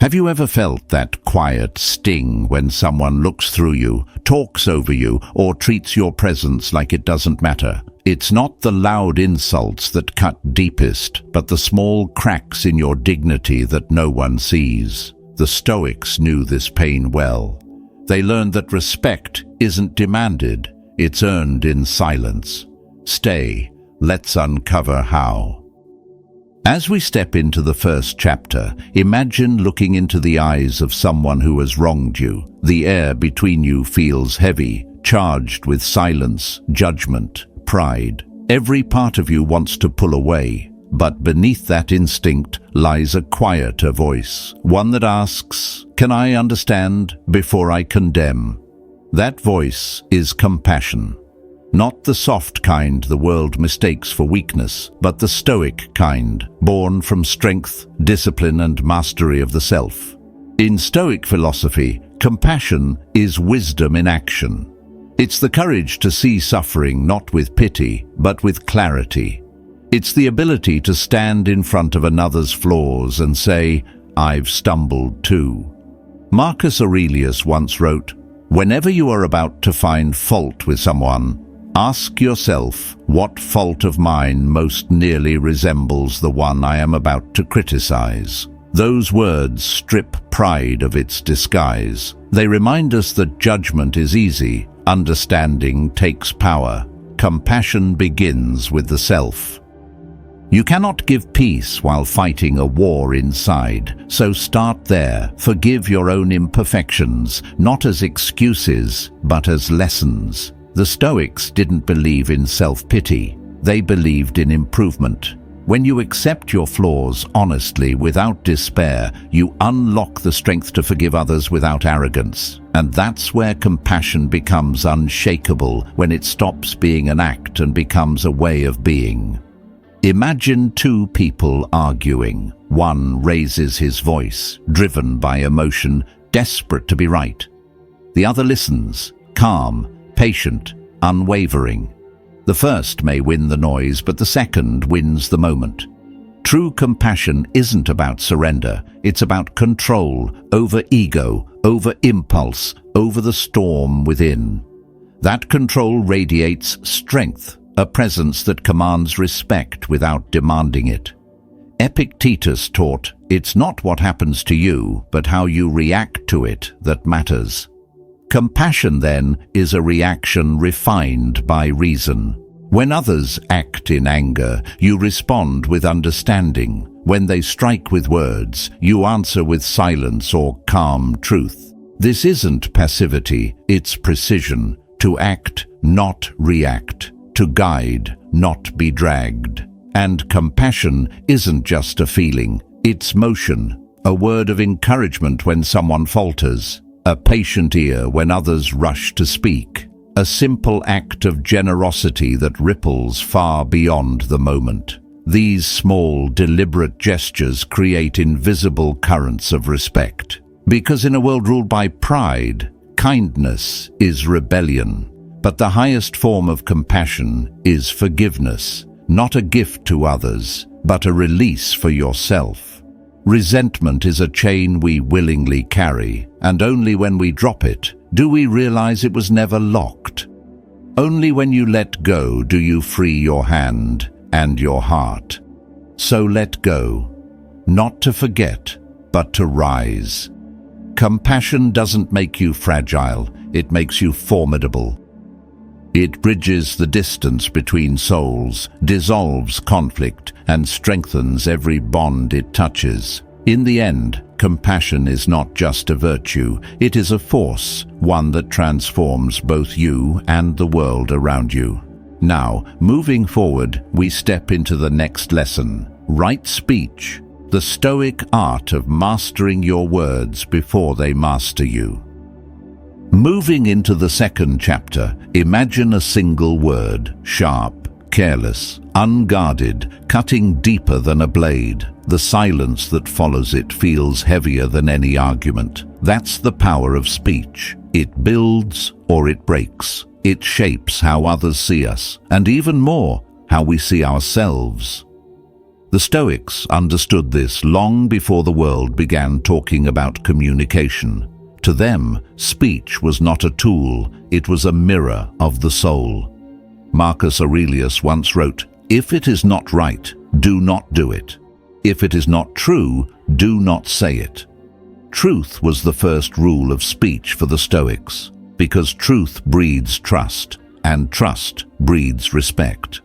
Have you ever felt that quiet sting when someone looks through you, talks over you, or treats your presence like it doesn't matter? It's not the loud insults that cut deepest, but the small cracks in your dignity that no one sees. The Stoics knew this pain well. They learned that respect isn't demanded, it's earned in silence. Stay, let's uncover how. As we step into the first chapter, imagine looking into the eyes of someone who has wronged you. The air between you feels heavy, charged with silence, judgment, pride. Every part of you wants to pull away, but beneath that instinct lies a quieter voice, one that asks, "Can I understand before I condemn?" That voice is compassion. Not the soft kind the world mistakes for weakness, but the stoic kind, born from strength, discipline, and mastery of the self. In Stoic philosophy, compassion is wisdom in action. It's the courage to see suffering not with pity, but with clarity. It's the ability to stand in front of another's flaws and say, "I've stumbled too." Marcus Aurelius once wrote, "Whenever you are about to find fault with someone, ask yourself, what fault of mine most nearly resembles the one I am about to criticize?" Those words strip pride of its disguise. They remind us that judgment is easy, understanding takes power. Compassion begins with the self. You cannot give peace while fighting a war inside, so start there. Forgive your own imperfections, not as excuses, but as lessons. The Stoics didn't believe in self-pity. They believed in improvement. When you accept your flaws honestly without despair, you unlock the strength to forgive others without arrogance. And that's where compassion becomes unshakable, when it stops being an act and becomes a way of being. Imagine two people arguing. One raises his voice, driven by emotion, desperate to be right. The other listens, calm, patient, unwavering. The first may win the noise, but the second wins the moment. True compassion isn't about surrender. It's about control over ego, over impulse, over the storm within. That control radiates strength, a presence that commands respect without demanding it. Epictetus taught, "It's not what happens to you, but how you react to it that matters." Compassion, then, is a reaction refined by reason. When others act in anger, you respond with understanding. When they strike with words, you answer with silence or calm truth. This isn't passivity, it's precision. To act, not react. To guide, not be dragged. And compassion isn't just a feeling, it's motion. A word of encouragement when someone falters. A patient ear when others rush to speak. A simple act of generosity that ripples far beyond the moment. These small, deliberate gestures create invisible currents of respect. Because in a world ruled by pride, kindness is rebellion. But the highest form of compassion is forgiveness, not a gift to others, but a release for yourself. Resentment is a chain we willingly carry, and only when we drop it do we realize it was never locked. Only when you let go do you free your hand and your heart. So let go, not to forget, but to rise. Compassion doesn't make you fragile, it makes you formidable. It bridges the distance between souls, dissolves conflict, and strengthens every bond it touches. In the end, compassion is not just a virtue, it is a force, one that transforms both you and the world around you. Now, moving forward, we step into the next lesson, right speech, the Stoic art of mastering your words before they master you. Moving into the second chapter, imagine a single word, sharp, careless, unguarded, cutting deeper than a blade. The silence that follows it feels heavier than any argument. That's the power of speech. It builds or it breaks. It shapes how others see us, and even more, how we see ourselves. The Stoics understood this long before the world began talking about communication. To them, speech was not a tool, it was a mirror of the soul. Marcus Aurelius once wrote, "If it is not right, do not do it. If it is not true, do not say it." Truth was the first rule of speech for the Stoics, because truth breeds trust, and trust breeds respect.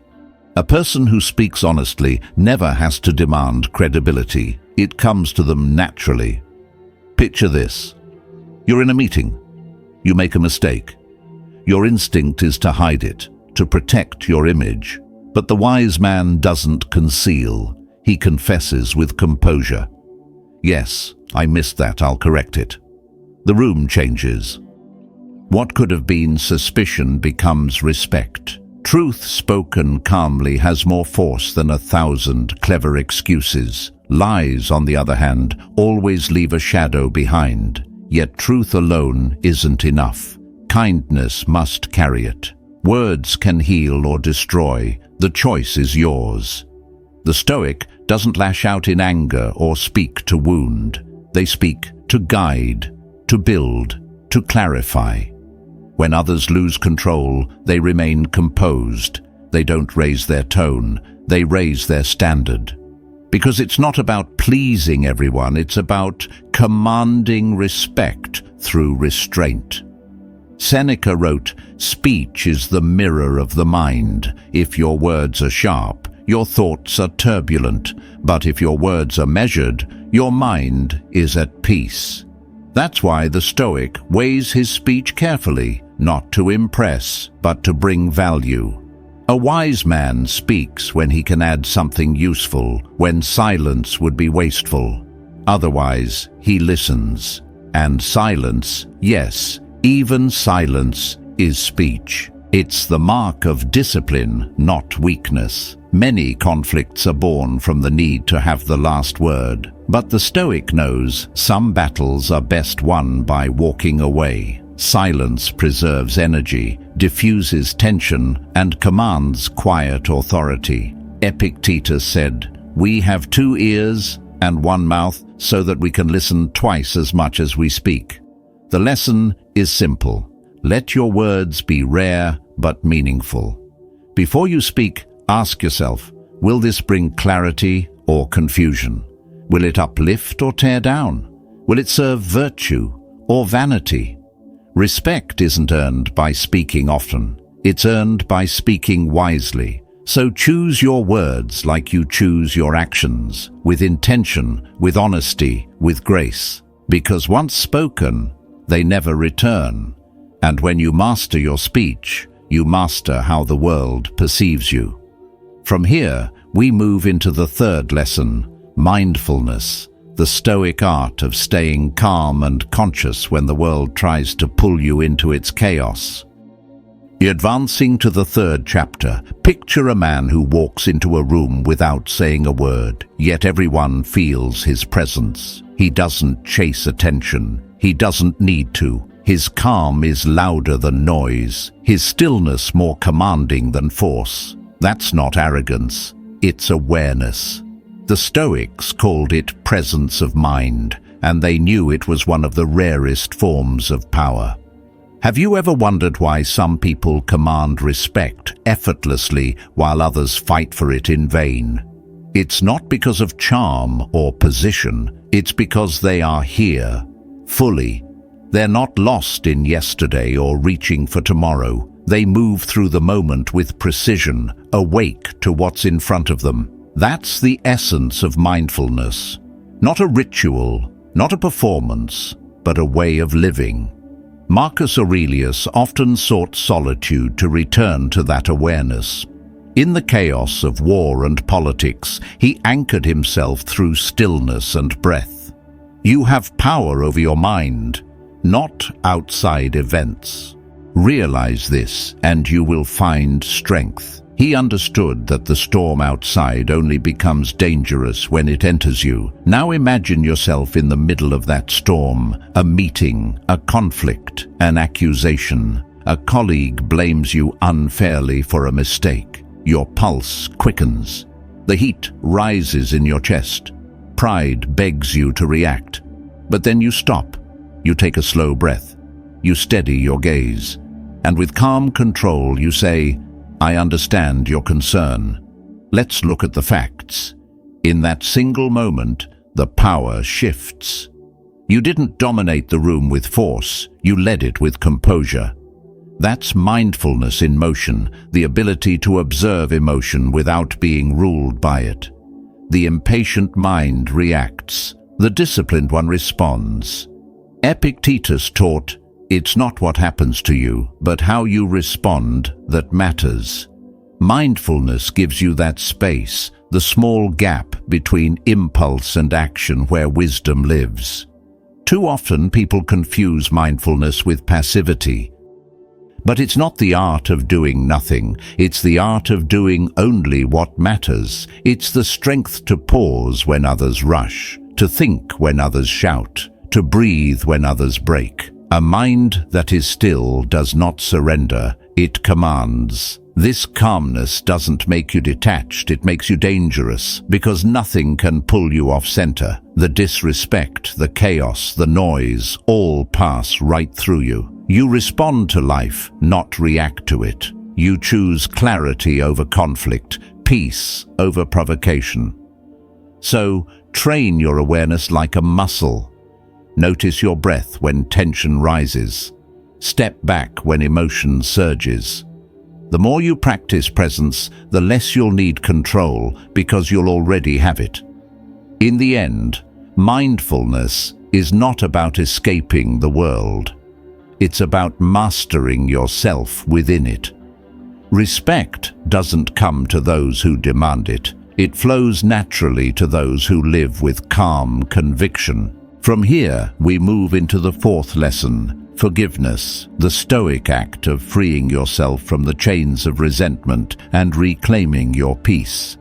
A person who speaks honestly never has to demand credibility. It comes to them naturally. Picture this. You're in a meeting. You make a mistake. Your instinct is to hide it, to protect your image. But the wise man doesn't conceal. He confesses with composure. "Yes, I missed that. I'll correct it." The room changes. What could have been suspicion becomes respect. Truth spoken calmly has more force than 1,000 clever excuses. Lies, on the other hand, always leave a shadow behind. Yet truth alone isn't enough. Kindness must carry it. Words can heal or destroy. The choice is yours. The Stoic doesn't lash out in anger or speak to wound. They speak to guide, to build, to clarify. When others lose control, they remain composed. They don't raise their tone, they raise their standard. Because it's not about pleasing everyone, it's about commanding respect through restraint. Seneca wrote, "Speech is the mirror of the mind. If your words are sharp, your thoughts are turbulent. But if your words are measured, your mind is at peace." That's why the Stoic weighs his speech carefully, not to impress, but to bring value. A wise man speaks when he can add something useful, when silence would be wasteful. Otherwise, he listens. And silence, yes, even silence is speech. It's the mark of discipline, not weakness. Many conflicts are born from the need to have the last word. But the Stoic knows some battles are best won by walking away. Silence preserves energy, diffuses tension, and commands quiet authority. Epictetus said, "We have 2 ears and 1 mouth so that we can listen twice as much as we speak." The lesson is simple. Let your words be rare but meaningful. Before you speak, ask yourself, will this bring clarity or confusion? Will it uplift or tear down? Will it serve virtue or vanity? Respect isn't earned by speaking often. It's earned by speaking wisely. So choose your words like you choose your actions, with intention, with honesty, with grace. Because once spoken, they never return. And when you master your speech, you master how the world perceives you. From here, we move into the third lesson, mindfulness, the Stoic art of staying calm and conscious when the world tries to pull you into its chaos. Advancing to the third chapter, picture a man who walks into a room without saying a word, yet everyone feels his presence. He doesn't chase attention. He doesn't need to. His calm is louder than noise, his stillness more commanding than force. That's not arrogance, it's awareness. The Stoics called it presence of mind, and they knew it was one of the rarest forms of power. Have you ever wondered why some people command respect effortlessly while others fight for it in vain? It's not because of charm or position, it's because they are here, fully. They're not lost in yesterday or reaching for tomorrow. They move through the moment with precision, awake to what's in front of them. That's the essence of mindfulness. Not a ritual, not a performance, but a way of living. Marcus Aurelius often sought solitude to return to that awareness. In the chaos of war and politics, he anchored himself through stillness and breath. You have power over your mind, not outside events. Realize this, and you will find strength. He understood that the storm outside only becomes dangerous when it enters you. Now imagine yourself in the middle of that storm, a meeting, a conflict, an accusation. A colleague blames you unfairly for a mistake. Your pulse quickens. The heat rises in your chest. Pride begs you to react. But then you stop. You take a slow breath. You steady your gaze. And with calm control you say, "I understand your concern. Let's look at the facts." In that single moment, the power shifts. You didn't dominate the room with force, you led it with composure. That's mindfulness in motion, the ability to observe emotion without being ruled by it. The impatient mind reacts, the disciplined one responds. Epictetus taught, "It's not what happens to you, but how you respond that matters." Mindfulness gives you that space, the small gap between impulse and action where wisdom lives. Too often people confuse mindfulness with passivity. But it's not the art of doing nothing, it's the art of doing only what matters. It's the strength to pause when others rush, to think when others shout, to breathe when others break. A mind that is still does not surrender, it commands. This calmness doesn't make you detached, it makes you dangerous, because nothing can pull you off center. The disrespect, the chaos, the noise, all pass right through you. You respond to life, not react to it. You choose clarity over conflict, peace over provocation. So, train your awareness like a muscle. Notice your breath when tension rises. Step back when emotion surges. The more you practice presence, the less you'll need control, because you'll already have it. In the end, mindfulness is not about escaping the world. It's about mastering yourself within it. Respect doesn't come to those who demand it. It flows naturally to those who live with calm conviction. From here, we move into the fourth lesson, forgiveness, the Stoic act of freeing yourself from the chains of resentment and reclaiming your peace.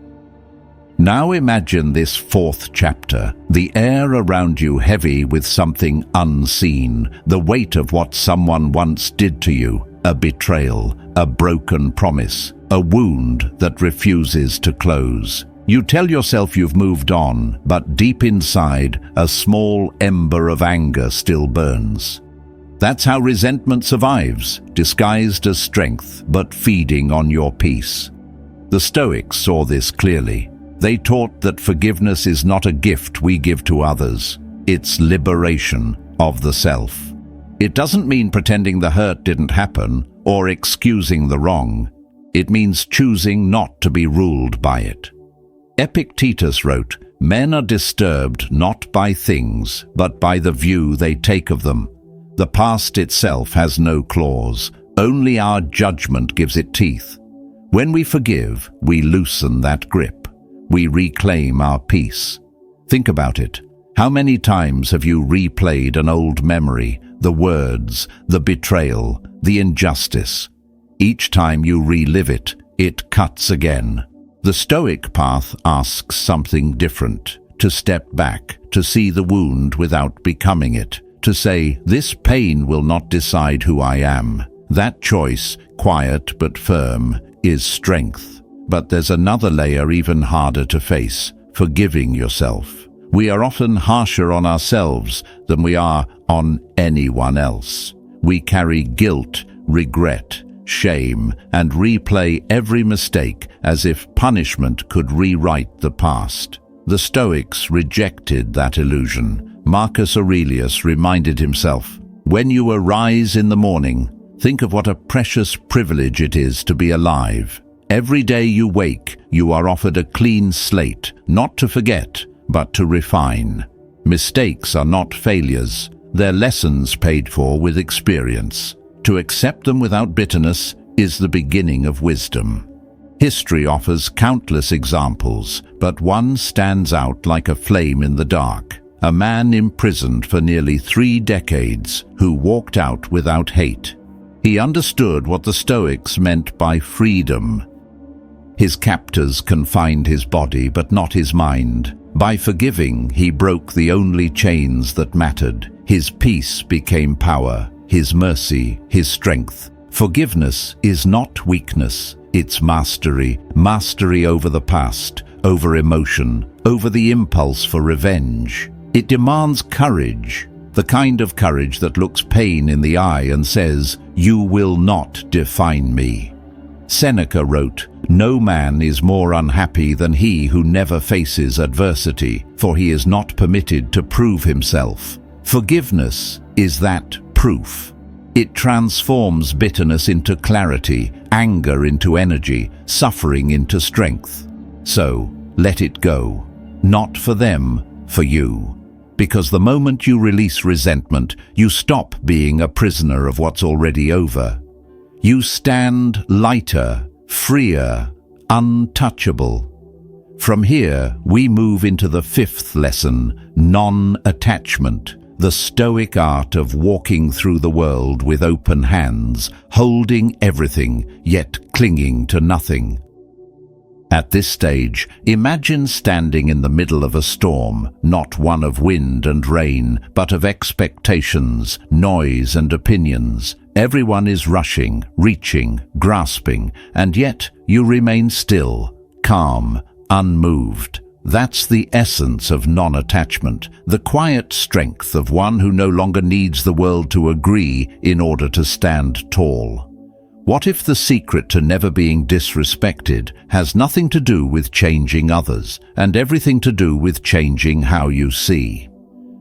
Now imagine this fourth chapter, the air around you heavy with something unseen, the weight of what someone once did to you, a betrayal, a broken promise, a wound that refuses to close. You tell yourself you've moved on, but deep inside, a small ember of anger still burns. That's how resentment survives, disguised as strength, but feeding on your peace. The Stoics saw this clearly. They taught that forgiveness is not a gift we give to others. It's liberation of the self. It doesn't mean pretending the hurt didn't happen or excusing the wrong. It means choosing not to be ruled by it. Epictetus wrote, "Men are disturbed not by things, but by the view they take of them. The past itself has no claws, only our judgment gives it teeth. When we forgive, we loosen that grip. We reclaim our peace." Think about it. How many times have you replayed an old memory, the words, the betrayal, the injustice? Each time you relive it, it cuts again. The Stoic path asks something different, to step back, to see the wound without becoming it, to say, "This pain will not decide who I am." That choice, quiet but firm, is strength. But there's another layer even harder to face, forgiving yourself. We are often harsher on ourselves than we are on anyone else. We carry guilt, regret, shame, and replay every mistake as if punishment could rewrite the past. The Stoics rejected that illusion. Marcus Aurelius reminded himself, "When you arise in the morning, think of what a precious privilege it is to be alive. Every day you wake, you are offered a clean slate, not to forget, but to refine. Mistakes are not failures, they're lessons paid for with experience. To accept them without bitterness is the beginning of wisdom." History offers countless examples, but one stands out like a flame in the dark. A man imprisoned for nearly 3 decades who walked out without hate. He understood what the Stoics meant by freedom. His captors confined his body, but not his mind. By forgiving, he broke the only chains that mattered. His peace became power, his mercy, his strength. Forgiveness is not weakness, it's mastery. Mastery over the past, over emotion, over the impulse for revenge. It demands courage, the kind of courage that looks pain in the eye and says, "You will not define me." Seneca wrote, "No man is more unhappy than he who never faces adversity, for he is not permitted to prove himself." Forgiveness is that proof. It transforms bitterness into clarity, anger into energy, suffering into strength. So, let it go. Not for them, for you. Because the moment you release resentment, you stop being a prisoner of what's already over. You stand lighter, freer, untouchable. From here, we move into the fifth lesson, non-attachment, the Stoic art of walking through the world with open hands, holding everything, yet clinging to nothing. At this stage, imagine standing in the middle of a storm, not one of wind and rain, but of expectations, noise and opinions. Everyone is rushing, reaching, grasping, and yet you remain still, calm, unmoved. That's the essence of non-attachment, the quiet strength of one who no longer needs the world to agree in order to stand tall. What if the secret to never being disrespected has nothing to do with changing others, and everything to do with changing how you see?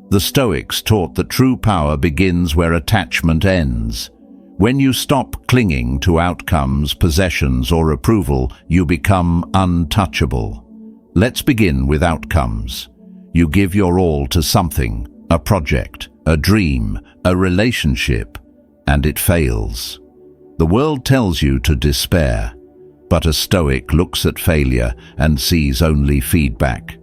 The Stoics taught that true power begins where attachment ends. When you stop clinging to outcomes, possessions, or approval, you become untouchable. Let's begin with outcomes. You give your all to something, a project, a dream, a relationship, and it fails. The world tells you to despair, but a Stoic looks at failure and sees only feedback.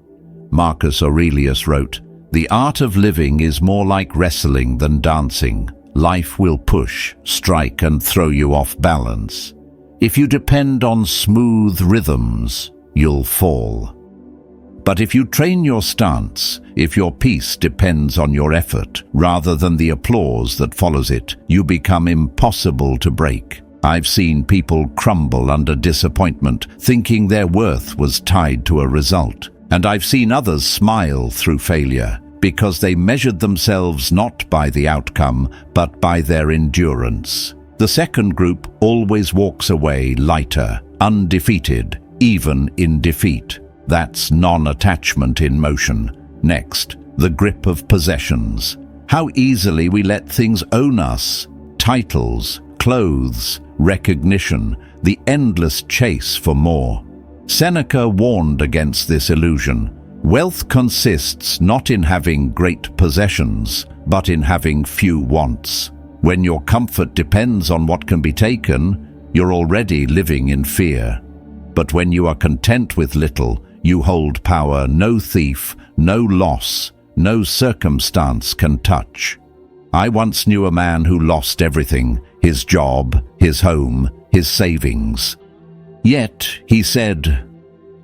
Marcus Aurelius wrote, "The art of living is more like wrestling than dancing. Life will push, strike, and throw you off balance. If you depend on smooth rhythms, you'll fall. But if you train your stance, if your peace depends on your effort rather than the applause that follows it, you become impossible to break." I've seen people crumble under disappointment, thinking their worth was tied to a result. And I've seen others smile through failure, because they measured themselves not by the outcome, but by their endurance. The second group always walks away lighter, undefeated, even in defeat. That's non-attachment in motion. Next, the grip of possessions. How easily we let things own us. Titles, clothes, recognition, the endless chase for more. Seneca warned against this illusion. Wealth consists not in having great possessions, but in having few wants. When your comfort depends on what can be taken, you're already living in fear. But when you are content with little, you hold power no thief, no loss, no circumstance can touch. I once knew a man who lost everything, his job, his home, his savings. Yet, he said,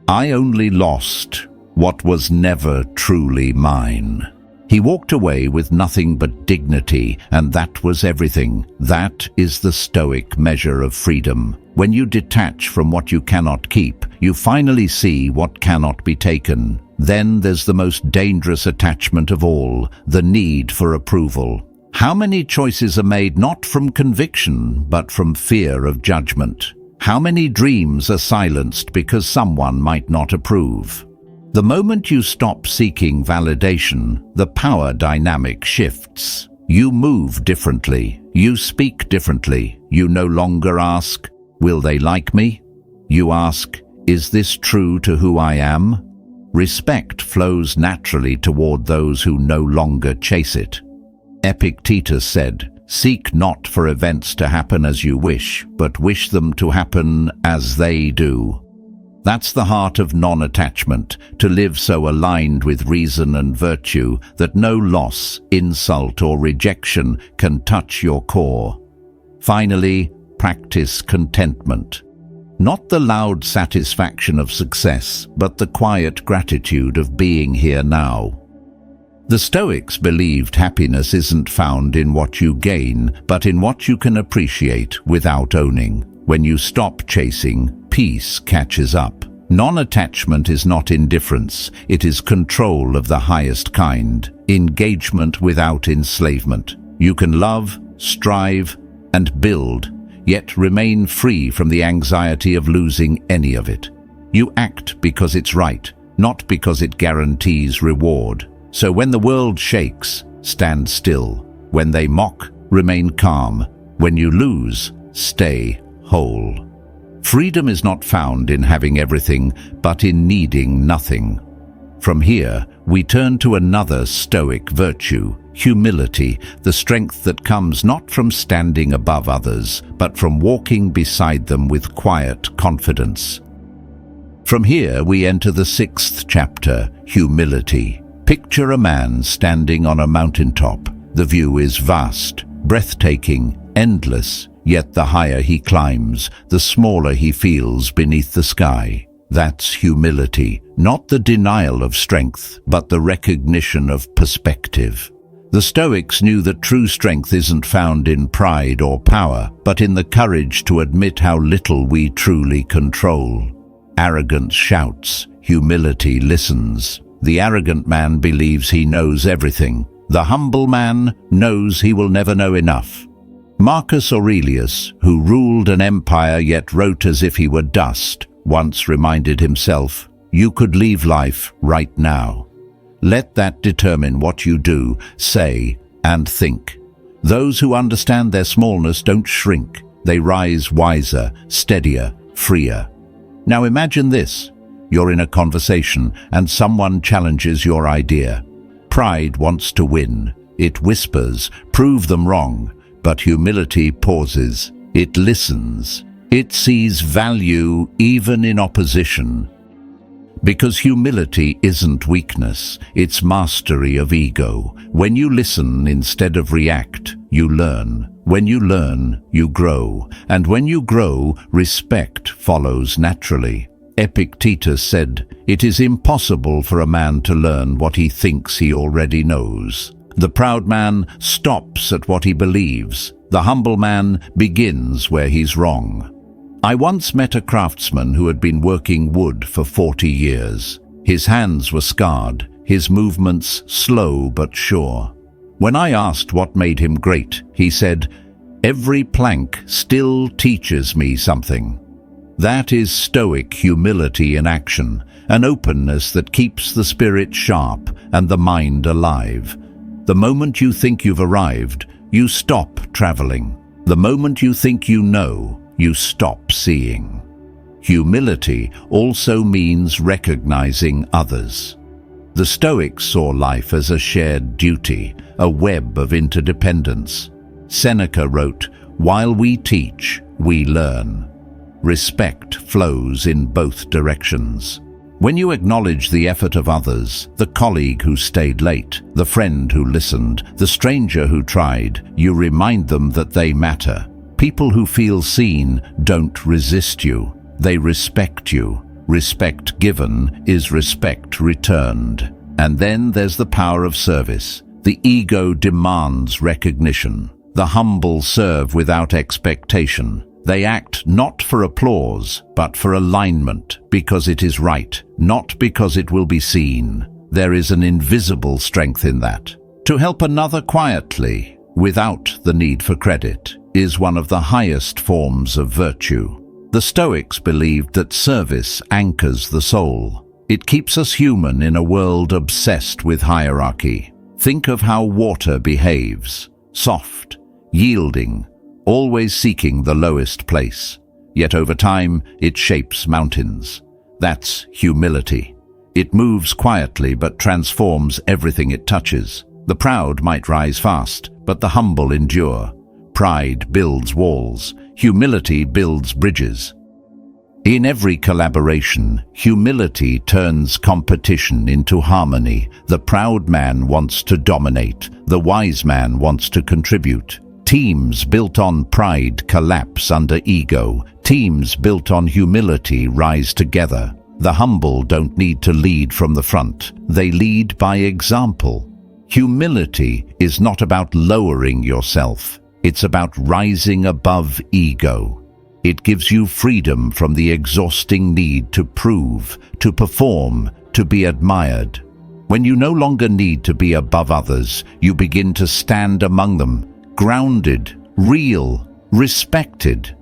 "I only lost what was never truly mine." He walked away with nothing but dignity, and that was everything. That is the Stoic measure of freedom. When you detach from what you cannot keep, you finally see what cannot be taken. Then there's the most dangerous attachment of all, the need for approval. How many choices are made not from conviction, but from fear of judgment? How many dreams are silenced because someone might not approve? The moment you stop seeking validation, the power dynamic shifts. You move differently. You speak differently. You no longer ask, "Will they like me?" You ask, "Is this true to who I am?" Respect flows naturally toward those who no longer chase it. Epictetus said, "Seek not for events to happen as you wish, but wish them to happen as they do." That's the heart of non-attachment, to live so aligned with reason and virtue that no loss, insult, or rejection can touch your core. Finally, practice contentment. Not the loud satisfaction of success, but the quiet gratitude of being here now. The Stoics believed happiness isn't found in what you gain, but in what you can appreciate without owning. When you stop chasing, peace catches up. Non-attachment is not indifference, it is control of the highest kind, engagement without enslavement. You can love, strive, and build, yet remain free from the anxiety of losing any of it. You act because it's right, not because it guarantees reward. So when the world shakes, stand still. When they mock, remain calm. When you lose, stay whole. Freedom is not found in having everything, but in needing nothing. From here, we turn to another Stoic virtue, humility, the strength that comes not from standing above others, but from walking beside them with quiet confidence. From here, we enter the 6th chapter, humility. Picture a man standing on a mountaintop. The view is vast, breathtaking, endless. Yet the higher he climbs, the smaller he feels beneath the sky. That's humility, not the denial of strength, but the recognition of perspective. The Stoics knew that true strength isn't found in pride or power, but in the courage to admit how little we truly control. Arrogance shouts, humility listens. The arrogant man believes he knows everything. The humble man knows he will never know enough. Marcus Aurelius, who ruled an empire yet wrote as if he were dust, once reminded himself, "You could leave life right now." Let that determine what you do, say, and think. Those who understand their smallness don't shrink. They rise wiser, steadier, freer. Now imagine this. You're in a conversation and someone challenges your idea. Pride wants to win. It whispers, "Prove them wrong." But humility pauses. It listens. It sees value even in opposition. Because humility isn't weakness, it's mastery of ego. When you listen instead of react, you learn. When you learn, you grow. And when you grow, respect follows naturally. Epictetus said, "It is impossible for a man to learn what he thinks he already knows." The proud man stops at what he believes. The humble man begins where he's wrong. I once met a craftsman who had been working wood for 40 years. His hands were scarred, his movements slow but sure. When I asked what made him great, he said, "Every plank still teaches me something." That is Stoic humility in action, an openness that keeps the spirit sharp and the mind alive. The moment you think you've arrived, you stop traveling. The moment you think you know, you stop seeing. Humility also means recognizing others. The Stoics saw life as a shared duty, a web of interdependence. Seneca wrote, "While we teach, we learn." Respect flows in both directions. When you acknowledge the effort of others, the colleague who stayed late, the friend who listened, the stranger who tried, you remind them that they matter. People who feel seen don't resist you. They respect you. Respect given is respect returned. And then there's the power of service. The ego demands recognition. The humble serve without expectation. They act not for applause, but for alignment, because it is right, not because it will be seen. There is an invisible strength in that. To help another quietly, without the need for credit, is one of the highest forms of virtue. The Stoics believed that service anchors the soul. It keeps us human in a world obsessed with hierarchy. Think of how water behaves, soft, yielding, always seeking the lowest place. Yet over time, it shapes mountains. That's humility. It moves quietly but transforms everything it touches. The proud might rise fast, but the humble endure. Pride builds walls. Humility builds bridges. In every collaboration, humility turns competition into harmony. The proud man wants to dominate. The wise man wants to contribute. Teams built on pride collapse under ego. Teams built on humility rise together. The humble don't need to lead from the front. They lead by example. Humility is not about lowering yourself. It's about rising above ego. It gives you freedom from the exhausting need to prove, to perform, to be admired. When you no longer need to be above others, you begin to stand among them, grounded, real, respected.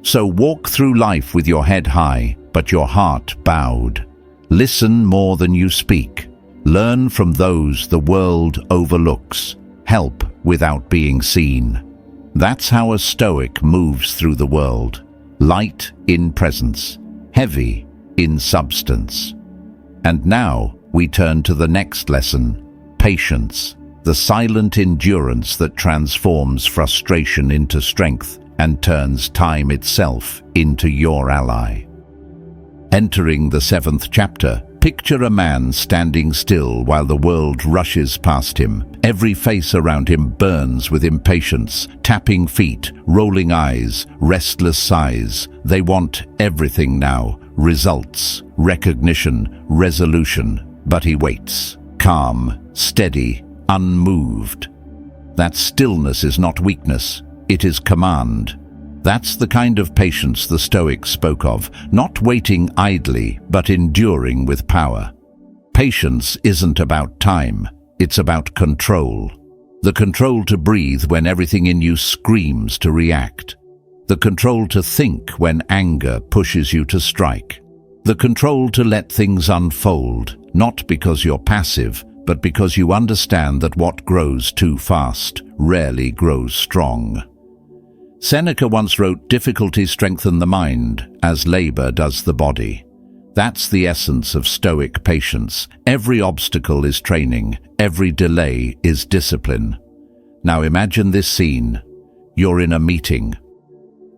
So walk through life with your head high, but your heart bowed. Listen more than you speak. Learn from those the world overlooks. Help without being seen. That's how a Stoic moves through the world. Light in presence, heavy in substance. And now we turn to the next lesson, patience, the silent endurance that transforms frustration into strength and turns time itself into your ally. Entering the 7th chapter, picture a man standing still while the world rushes past him. Every face around him burns with impatience, tapping feet, rolling eyes, restless sighs. They want everything now, results, recognition, resolution. But he waits, calm, steady, unmoved. That stillness is not weakness, it is command. That's the kind of patience the Stoics spoke of, not waiting idly, but enduring with power. Patience isn't about time, it's about control. The control to breathe when everything in you screams to react. The control to think when anger pushes you to strike. The control to let things unfold, not because you're passive, but because you understand that what grows too fast rarely grows strong. Seneca once wrote, "Difficulties strengthen the mind, as labor does the body." That's the essence of Stoic patience. Every obstacle is training, every delay is discipline. Now imagine this scene. You're in a meeting.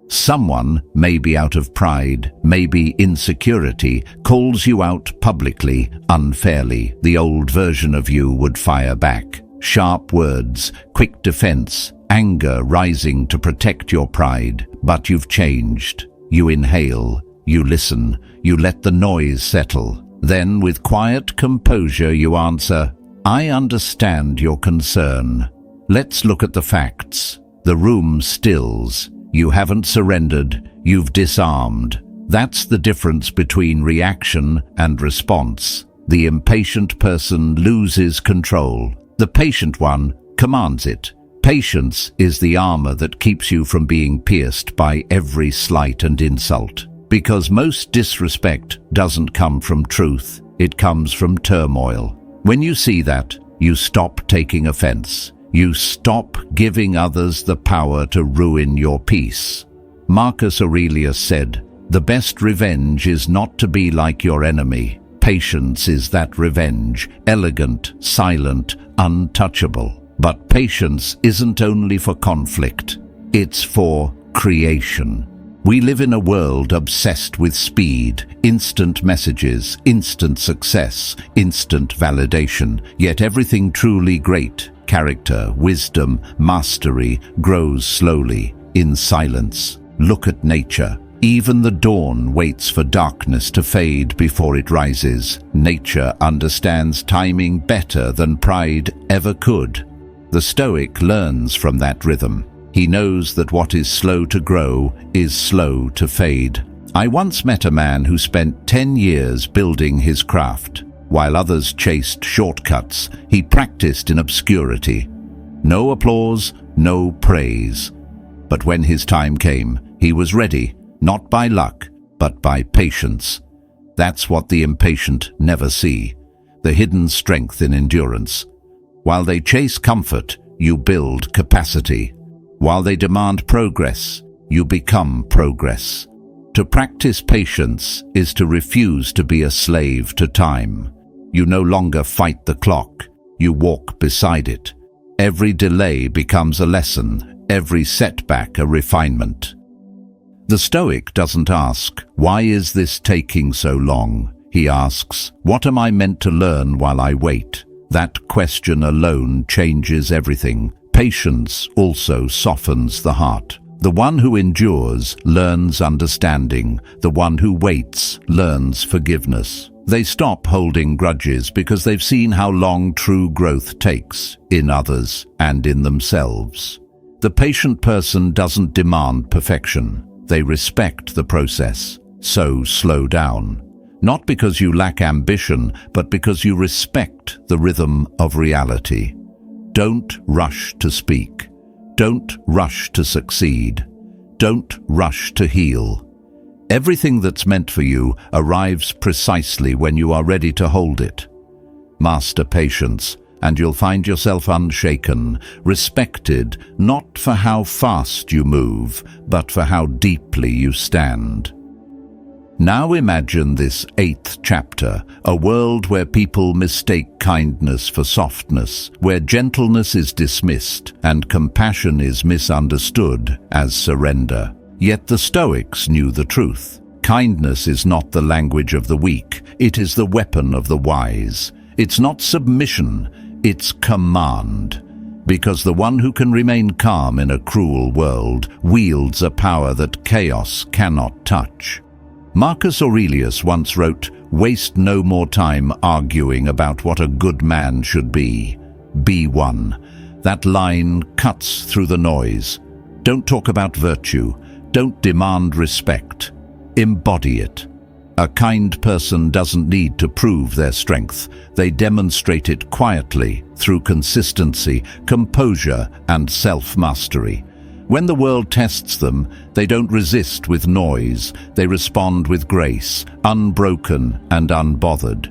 Someone, maybe out of pride, maybe insecurity, calls you out publicly, unfairly. The old version of you would fire back. Sharp words, quick defense, anger rising to protect your pride. But you've changed. You inhale, you listen, you let the noise settle. Then, with quiet composure, you answer, "I understand your concern. Let's look at the facts." The room stills. You haven't surrendered, you've disarmed. That's the difference between reaction and response. The impatient person loses control. The patient one commands it. Patience is the armor that keeps you from being pierced by every slight and insult. Because most disrespect doesn't come from truth, it comes from turmoil. When you see that, you stop taking offense. You stop giving others the power to ruin your peace. Marcus Aurelius said, "The best revenge is not to be like your enemy. Patience is that revenge, elegant, silent, untouchable." But patience isn't only for conflict, it's for creation. We live in a world obsessed with speed, instant messages, instant success, instant validation, yet everything truly great, character, wisdom, mastery, grows slowly, in silence. Look at nature. Even the dawn waits for darkness to fade before it rises. Nature understands timing better than pride ever could. The Stoic learns from that rhythm. He knows that what is slow to grow is slow to fade. I once met a man who spent 10 years building his craft. While others chased shortcuts, he practiced in obscurity. No applause, no praise. But when his time came, he was ready, not by luck, but by patience. That's what the impatient never see, the hidden strength in endurance. While they chase comfort, you build capacity. While they demand progress, you become progress. To practice patience is to refuse to be a slave to time. You no longer fight the clock, you walk beside it. Every delay becomes a lesson, every setback a refinement. The Stoic doesn't ask, "Why is this taking so long?" He asks, "What am I meant to learn while I wait?" That question alone changes everything. Patience also softens the heart. The one who endures learns understanding. The one who waits learns forgiveness. They stop holding grudges because they've seen how long true growth takes, in others and in themselves. The patient person doesn't demand perfection. They respect the process, so slow down. Not because you lack ambition, but because you respect the rhythm of reality. Don't rush to speak. Don't rush to succeed. Don't rush to heal. Everything that's meant for you arrives precisely when you are ready to hold it. Master patience, and you'll find yourself unshaken, respected not for how fast you move, but for how deeply you stand. Now imagine this 8th chapter, a world where people mistake kindness for softness, where gentleness is dismissed and compassion is misunderstood as surrender. Yet the Stoics knew the truth. Kindness is not the language of the weak, it is the weapon of the wise. It's not submission, it's command. Because the one who can remain calm in a cruel world wields a power that chaos cannot touch. Marcus Aurelius once wrote, "Waste no more time arguing about what a good man should be. Be one." That line cuts through the noise. Don't talk about virtue. Don't demand respect. Embody it. A kind person doesn't need to prove their strength. They demonstrate it quietly through consistency, composure, and self-mastery. When the world tests them, they don't resist with noise. They respond with grace, unbroken and unbothered.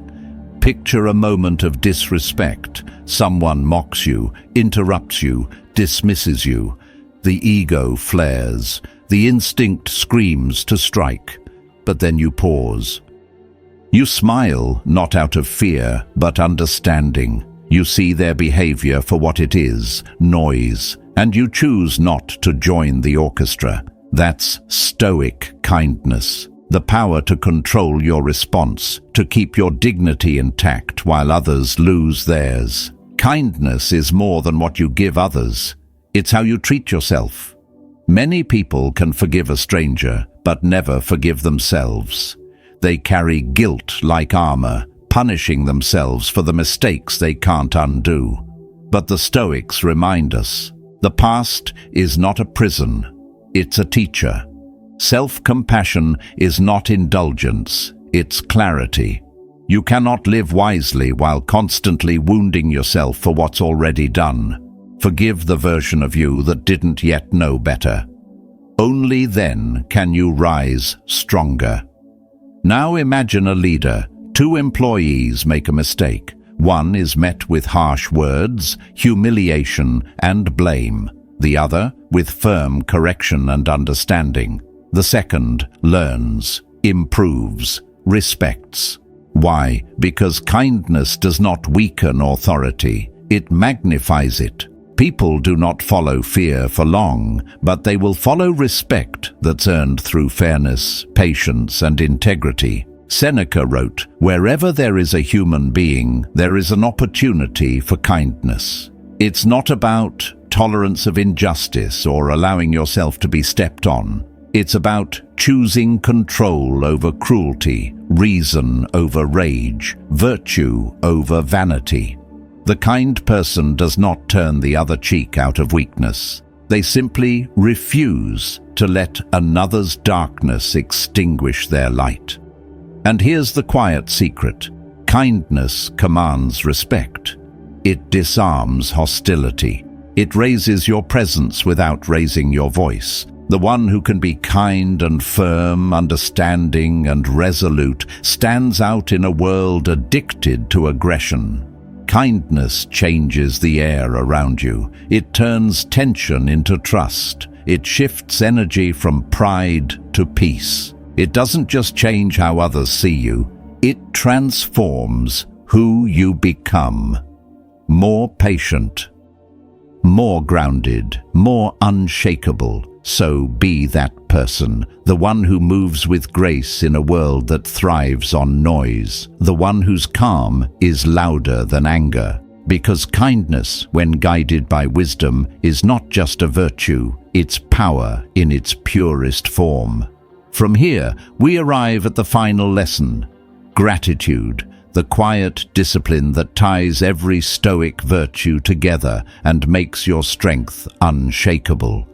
Picture a moment of disrespect. Someone mocks you, interrupts you, dismisses you. The ego flares. The instinct screams to strike. But then you pause. You smile, not out of fear, but understanding. You see their behavior for what it is, noise, and you choose not to join the orchestra. That's Stoic kindness. The power to control your response, to keep your dignity intact while others lose theirs. Kindness is more than what you give others. It's how you treat yourself. Many people can forgive a stranger, but never forgive themselves. They carry guilt like armor, punishing themselves for the mistakes they can't undo. But the Stoics remind us, the past is not a prison, it's a teacher. Self-compassion is not indulgence, it's clarity. You cannot live wisely while constantly wounding yourself for what's already done. Forgive the version of you that didn't yet know better. Only then can you rise stronger. Now imagine a leader. 2 employees make a mistake. One is met with harsh words, humiliation, and blame. The other with firm correction and understanding. The second learns, improves, respects. Why? Because kindness does not weaken authority. It magnifies it. People do not follow fear for long, but they will follow respect that's earned through fairness, patience, and integrity. Seneca wrote, "Wherever there is a human being, there is an opportunity for kindness." It's not about tolerance of injustice or allowing yourself to be stepped on. It's about choosing control over cruelty, reason over rage, virtue over vanity. The kind person does not turn the other cheek out of weakness. They simply refuse to let another's darkness extinguish their light. And here's the quiet secret. Kindness commands respect. It disarms hostility. It raises your presence without raising your voice. The one who can be kind and firm, understanding and resolute stands out in a world addicted to aggression. Kindness changes the air around you. It turns tension into trust. It shifts energy from pride to peace. It doesn't just change how others see you, it transforms who you become. More patient, more grounded, more unshakable. So be that person, the one who moves with grace in a world that thrives on noise, the one whose calm is louder than anger. Because kindness, when guided by wisdom, is not just a virtue, it's power in its purest form. From here, we arrive at the final lesson, gratitude, the quiet discipline that ties every Stoic virtue together and makes your strength unshakable.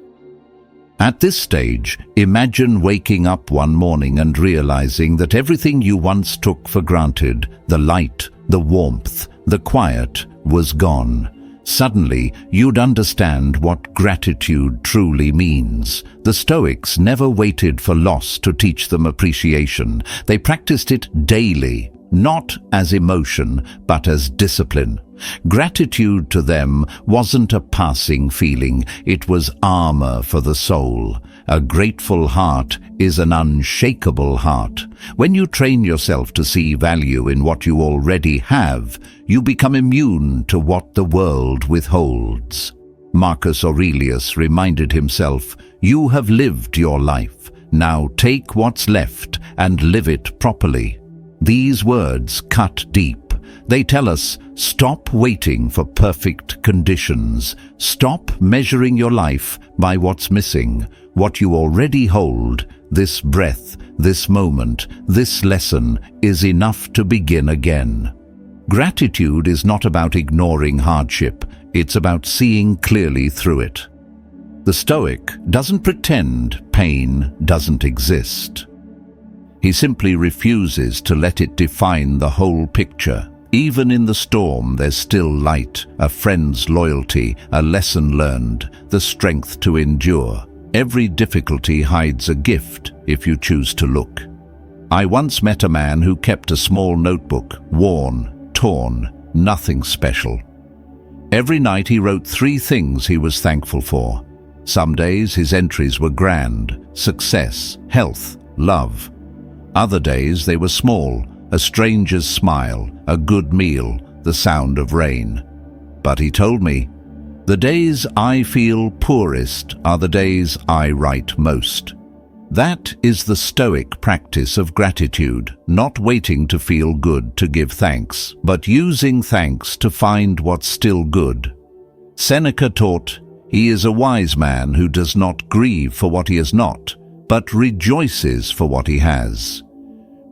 At this stage, imagine waking up one morning and realizing that everything you once took for granted, the light, the warmth, the quiet, was gone. Suddenly, you'd understand what gratitude truly means. The Stoics never waited for loss to teach them appreciation. They practiced it daily, not as emotion, but as discipline. Gratitude to them wasn't a passing feeling, it was armor for the soul. A grateful heart is an unshakable heart. When you train yourself to see value in what you already have, you become immune to what the world withholds. Marcus Aurelius reminded himself, "You have lived your life. Now take what's left and live it properly." These words cut deep. They tell us, stop waiting for perfect conditions. Stop measuring your life by what's missing. What you already hold, this breath, this moment, this lesson, is enough to begin again. Gratitude is not about ignoring hardship. It's about seeing clearly through it. The Stoic doesn't pretend pain doesn't exist. He simply refuses to let it define the whole picture. Even in the storm, there's still light, a friend's loyalty, a lesson learned, the strength to endure. Every difficulty hides a gift if you choose to look. I once met a man who kept a small notebook, worn, torn, nothing special. Every night he wrote 3 things he was thankful for. Some days his entries were grand, success, health, love. Other days they were small, a stranger's smile, a good meal, the sound of rain. But he told me, "The days I feel poorest are the days I write most." That is the Stoic practice of gratitude, not waiting to feel good to give thanks, but using thanks to find what's still good. Seneca taught, "He is a wise man who does not grieve for what he has not, but rejoices for what he has."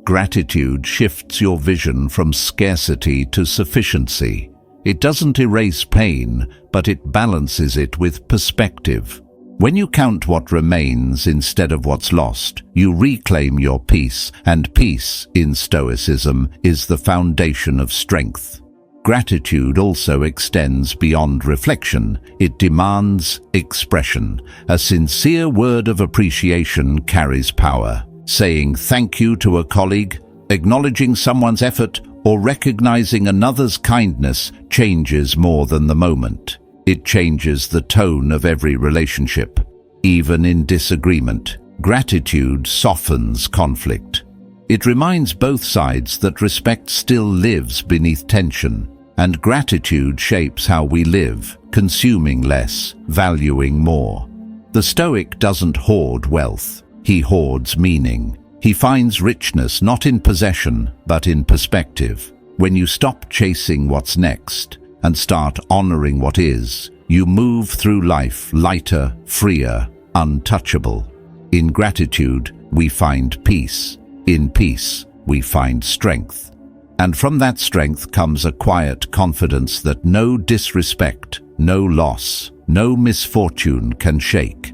Gratitude shifts your vision from scarcity to sufficiency. It doesn't erase pain, but it balances it with perspective. When you count what remains instead of what's lost, you reclaim your peace, and peace, in Stoicism, is the foundation of strength. Gratitude also extends beyond reflection. It demands expression. A sincere word of appreciation carries power. Saying thank you to a colleague, acknowledging someone's effort, or recognizing another's kindness changes more than the moment. It changes the tone of every relationship. Even in disagreement, gratitude softens conflict. It reminds both sides that respect still lives beneath tension, and gratitude shapes how we live, consuming less, valuing more. The Stoic doesn't hoard wealth. He hoards meaning. He finds richness not in possession, but in perspective. When you stop chasing what's next and start honoring what is, you move through life lighter, freer, untouchable. In gratitude, we find peace. In peace, we find strength. And from that strength comes a quiet confidence that no disrespect, no loss, no misfortune can shake.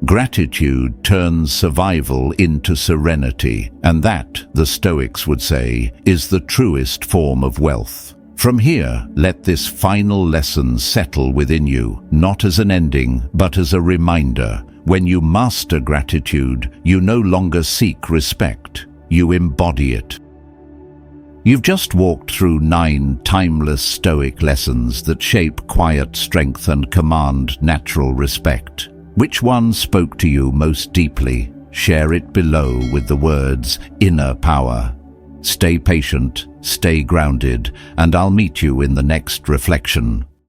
Gratitude turns survival into serenity, and that, the Stoics would say, is the truest form of wealth. From here, let this final lesson settle within you, not as an ending, but as a reminder. When you master gratitude, you no longer seek respect, you embody it. You've just walked through 9 timeless Stoic lessons that shape quiet strength and command natural respect. Which one spoke to you most deeply? Share it below with the words "inner power." Stay patient, stay grounded, and I'll meet you in the next reflection.